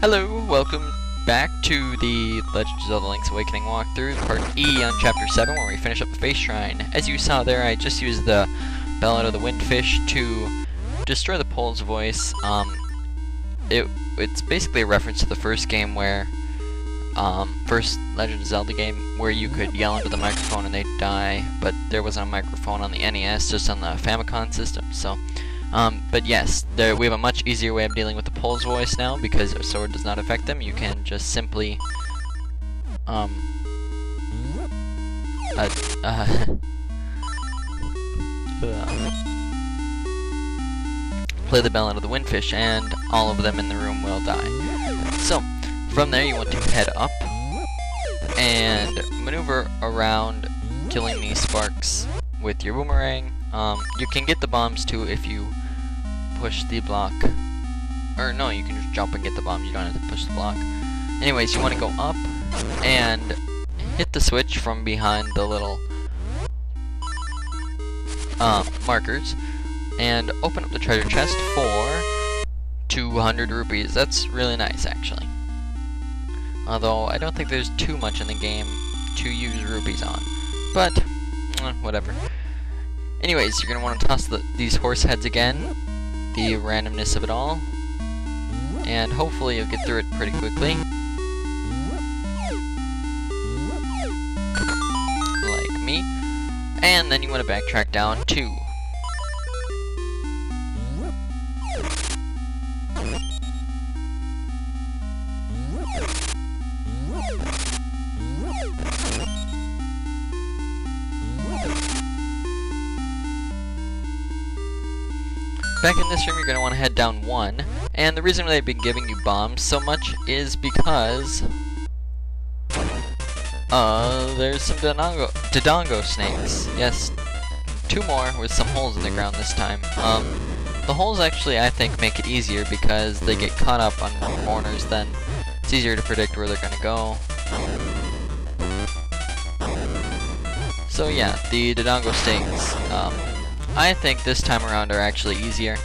Hello, welcome back to the Legend of Zelda Link's Awakening walkthrough, Part E on Chapter 7, where we finish up the Face Shrine. As you saw there, I just used the Ballad of the Windfish to destroy the Pole's voice. It's basically a reference to the first game where, first Legend of Zelda game, where you could yell into the microphone and they'd die, but there wasn't a microphone on the NES, just on the Famicom system, so... but yes, we have a much easier way of dealing with the Pole's voice now, because our sword does not affect them. You can just simply, play the Ballad of the Windfish, and all of them in the room will die. So, from there you want to head up, and maneuver around, killing these sparks with your boomerang. You can get the bombs too if you push the block. Or no, you can just jump and get the bombs, you don't have to push the block. Anyways, you want to go up and hit the switch from behind the little markers and open up the treasure chest for 200 rupees. That's really nice, actually. Although, I don't think there's too much in the game to use rupees on. But, whatever. Anyways, you're going to want to toss these horse heads again, the randomness of it all, and hopefully you'll get through it pretty quickly. Like me. And then you want to backtrack down too. Back in this room, you're going to want to head down one, and the reason they've been giving you bombs so much is because there's some Dodongo snakes. Yes, 2 more with some holes in the ground this time. The holes actually, I think, make it easier because they get caught up on corners, then it's easier to predict where they're going to go. So yeah, the Dodongo snakes, I think this time around are actually easier.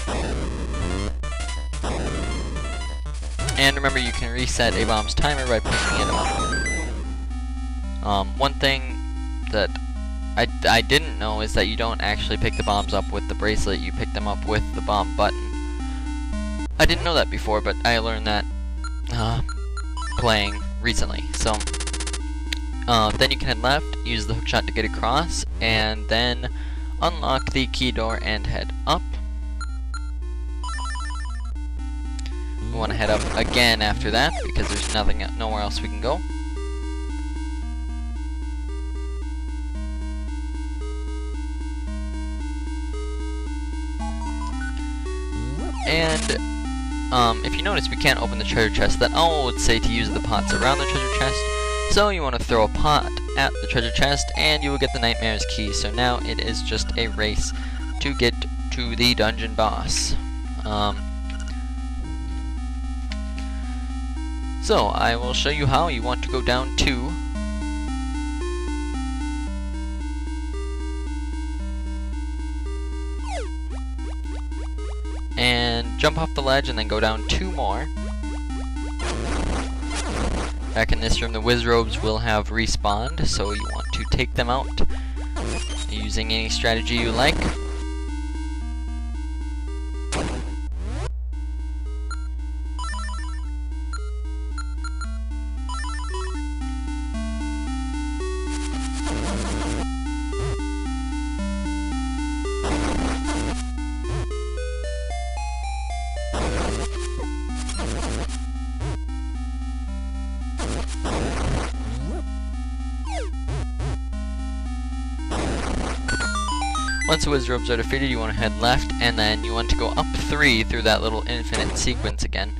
And remember, you can reset a bomb's timer by pushing it up. One thing that I didn't know is that you don't actually pick the bombs up with the bracelet, you pick them up with the bomb button. I didn't know that before, but I learned that playing recently. So, then you can head left, use the hookshot to get across, and then unlock the key door and head up. We want to head up again after that because there's nowhere else we can go. And if you notice, we can't open the treasure chest. That all would say to use the pots around the treasure chest. So you want to throw a pot at the treasure chest and you will get the Nightmare's key. So now it is just a race to get to the dungeon boss. So I will show you how. You want to go down 2. And jump off the ledge and then go down 2 more. Back in this room, the Wiz Robes will have respawned, so you want to take them out using any strategy you like. Once the Wiz Robes are defeated, you want to head left, and then you want to go up 3 through that little infinite sequence again.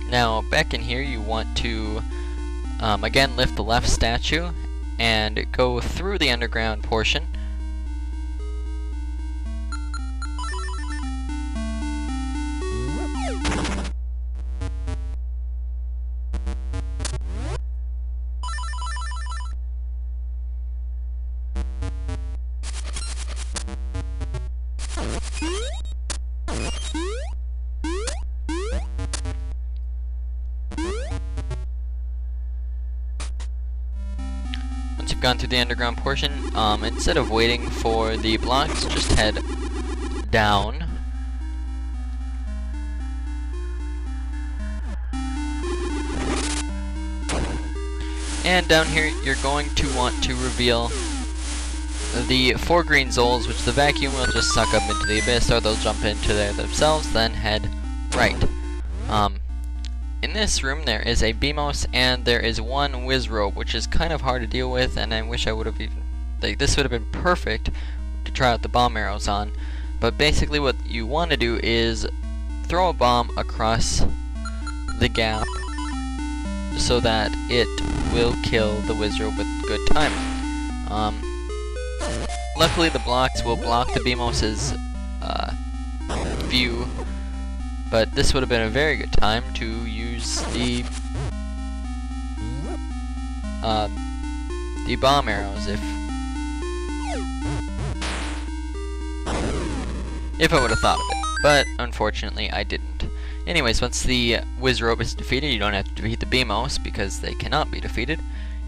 Now, back in here, you want to, again, lift the left statue, and go through the underground portion. you've gone through the underground portion, instead of waiting for the blocks, just head down. And down here, you're going to want to reveal the 4 green souls, which the vacuum will just suck up into the abyss, or they'll jump into there themselves, then head right. In this room, there is a BMOS, and there is 1 Wiz Robe, which is kind of hard to deal with, and I wish I would have even... this would have been perfect to try out the bomb arrows on. But basically what you want to do is throw a bomb across the gap so that it will kill the Wiz Robe with good timing. Luckily the blocks will block the BMOS's view, but this would have been a very good time to use the bomb arrows if I would have thought of it, but unfortunately I didn't. Anyways, once the Wiz Robe is defeated, you don't have to defeat the BMOS because they cannot be defeated.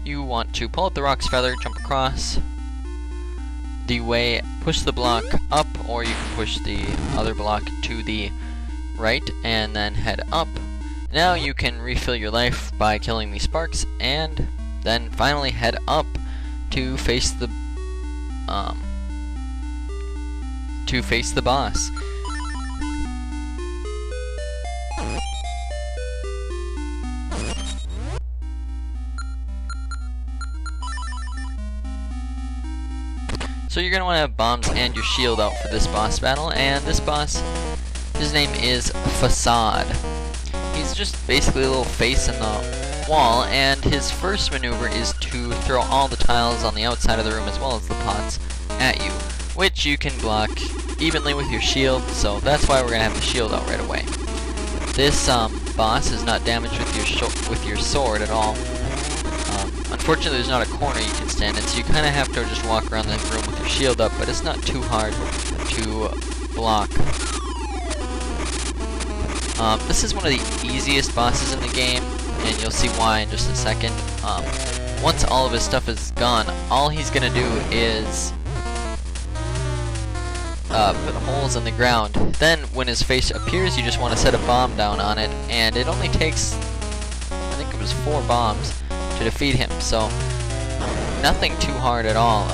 You want to pull out the Rock's Feather, jump across the way, push the block up, or you can push the other block to the right and then head up. Now you can refill your life by killing the sparks, and then finally head up to face the boss. So you're going to want to have bombs and your shield out for this boss battle, and this boss, his name is Facade. He's just basically a little face in the wall, and his first maneuver is to throw all the tiles on the outside of the room as well as the pots at you, which you can block evenly with your shield, so that's why we're going to have the shield out right away. This boss is not damaged with your sword at all. Unfortunately, there's not a corner you can stand in, so you kind of have to just walk around the room with your shield up, but it's not too hard to block. This is one of the easiest bosses in the game, and you'll see why in just a second. Once all of his stuff is gone, all he's going to do is put holes in the ground. Then, when his face appears, you just want to set a bomb down on it, and it only takes, I think it was 4 bombs to defeat him, so nothing too hard at all.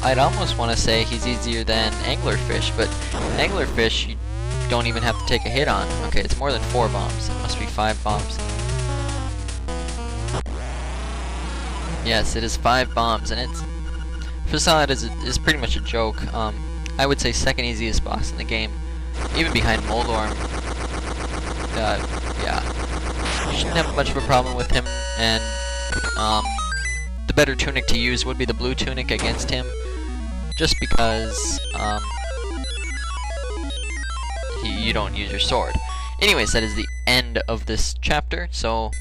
I'd almost want to say he's easier than anglerfish, but anglerfish you don't even have to take a hit on. Okay, it's more than 4 bombs. It must be 5 bombs. Yes, it is 5 bombs, and it's Facade is pretty much a joke. I would say second easiest boss in the game, even behind Moldorm. Yeah. Shouldn't have much of a problem with him, and the better tunic to use would be the blue tunic against him, just because you don't use your sword. Anyways, that is the end of this chapter, so I'll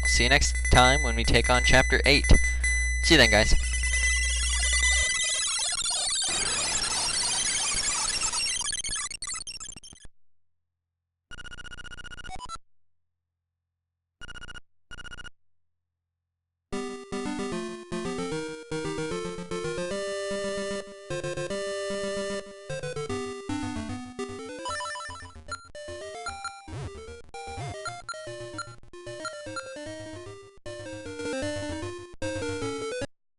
see you next time when we take on Chapter 8. See you then, guys.